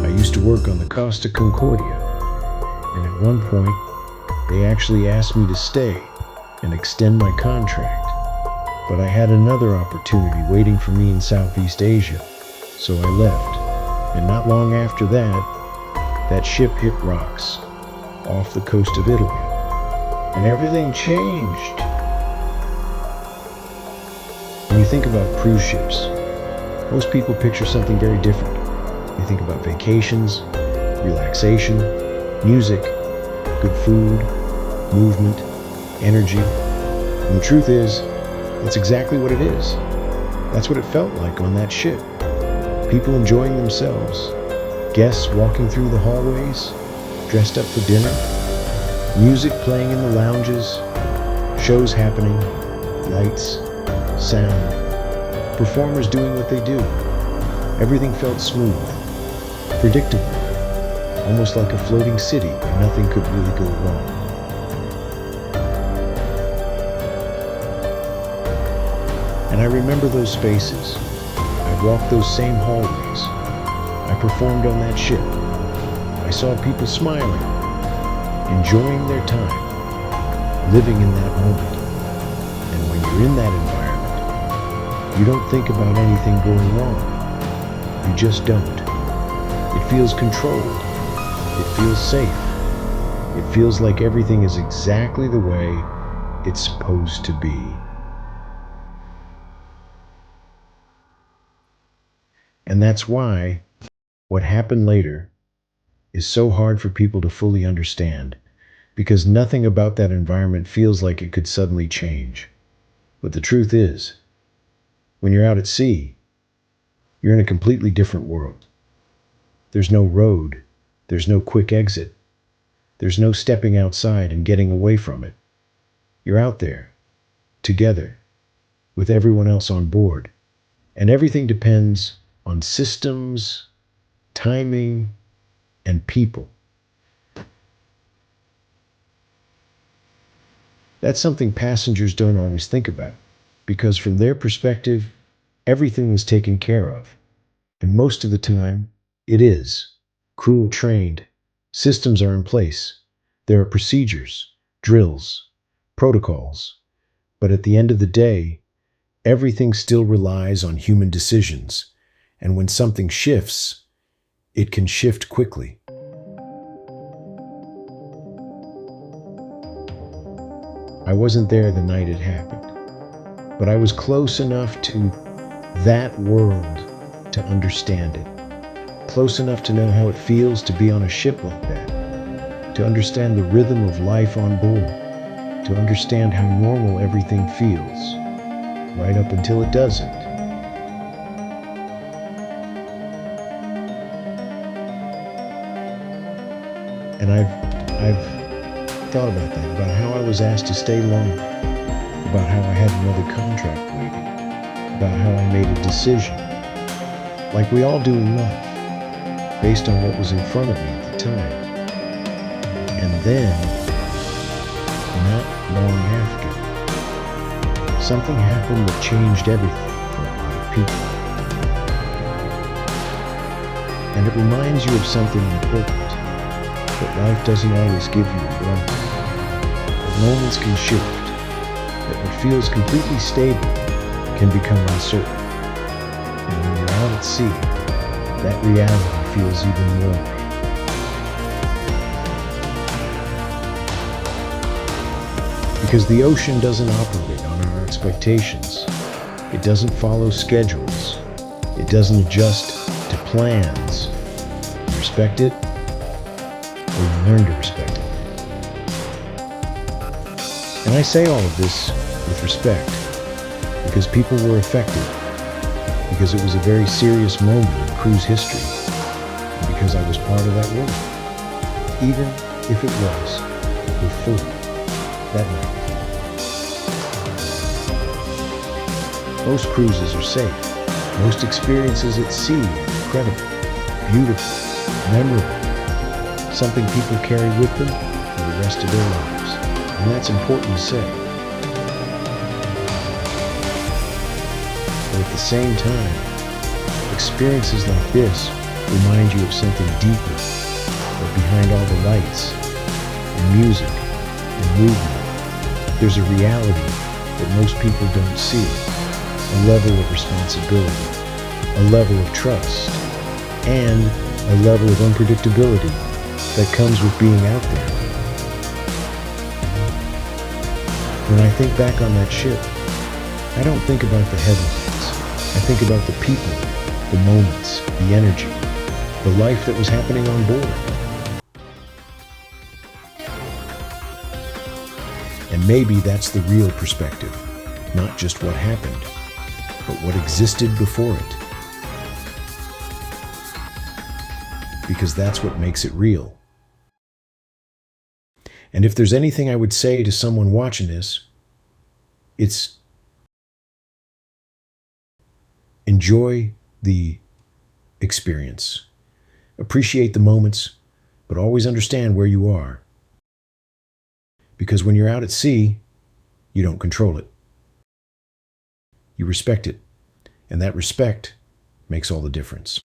I used to work on the Costa Concordia, and at one point, they actually asked me to stay and extend my contract. But I had another opportunity waiting for me in Southeast Asia, so I left. And not long after that, that ship hit rocks off the coast of Italy, and everything changed. When you think about cruise ships, most people picture something very different. They think about vacations, relaxation, music, good food, movement, energy. And the truth is, that's exactly what it is. That's what it felt like on that ship. People enjoying themselves, guests walking through the hallways, dressed up for dinner, music playing in the lounges, shows happening, lights, sound, performers doing what they do. Everything felt smooth, predictable, almost like a floating city where nothing could really go wrong. And I remember those spaces. I walked those same hallways. I performed on that ship. I saw people smiling, enjoying their time, living in that moment. And when you're in that environment, you don't think about anything going wrong. You just don't. It feels controlled. It feels safe. It feels like everything is exactly the way it's supposed to be. And that's why what happened later is so hard for people to fully understand, because nothing about that environment feels like it could suddenly change. But the truth is, when you're out at sea, you're in a completely different world. There's no road. There's no quick exit. There's no stepping outside and getting away from it. You're out there, together, with everyone else on board. And everything depends on systems, timing, and people. That's something passengers don't always think about, because from their perspective, everything is taken care of. And most of the time, it is. Crew are trained, systems are in place, there are procedures, drills, protocols. But at the end of the day, everything still relies on human decisions. And when something shifts, it can shift quickly. I wasn't there the night it happened, but I was close enough to that world to understand it. Close enough to know how it feels to be on a ship like that, to understand the rhythm of life on board, to understand how normal everything feels, right up until it doesn't. And I've thought about that, about how I was asked to stay longer, about how I had another contract waiting, about how I made a decision, like we all do in life, based on what was in front of me at the time. And then, not long after, something happened that changed everything for a lot of people. And it reminds you of something important, that life doesn't always give you a break, that moments can shift, that what feels completely stable can become uncertain. And when you're out at sea, that reality feels even more real. Because the ocean doesn't operate on our expectations. It doesn't follow schedules. It doesn't adjust to plans. You respect it, or you learn to respect it. And I say all of this with respect, because people were affected, because it was a very serious moment in cruise history, and because I was part of that world, even if it was before that night. Most cruises are safe. Most experiences at sea are incredible, beautiful, memorable, something people carry with them for the rest of their lives. And that's important to say. But at the same time, experiences like this remind you of something deeper, that behind all the lights and music and movement, there's a reality that most people don't see, a level of responsibility, a level of trust, and a level of unpredictability that comes with being out there. When I think back on that ship, I don't think about the headlines. I think about the people, the moments, the energy, the life that was happening on board. And maybe that's the real perspective, not just what happened, but what existed before it. Because that's what makes it real. And if there's anything I would say to someone watching this, it's enjoy the experience. Appreciate the moments, but always understand where you are. Because when you're out at sea, you don't control it. You respect it, and that respect makes all the difference.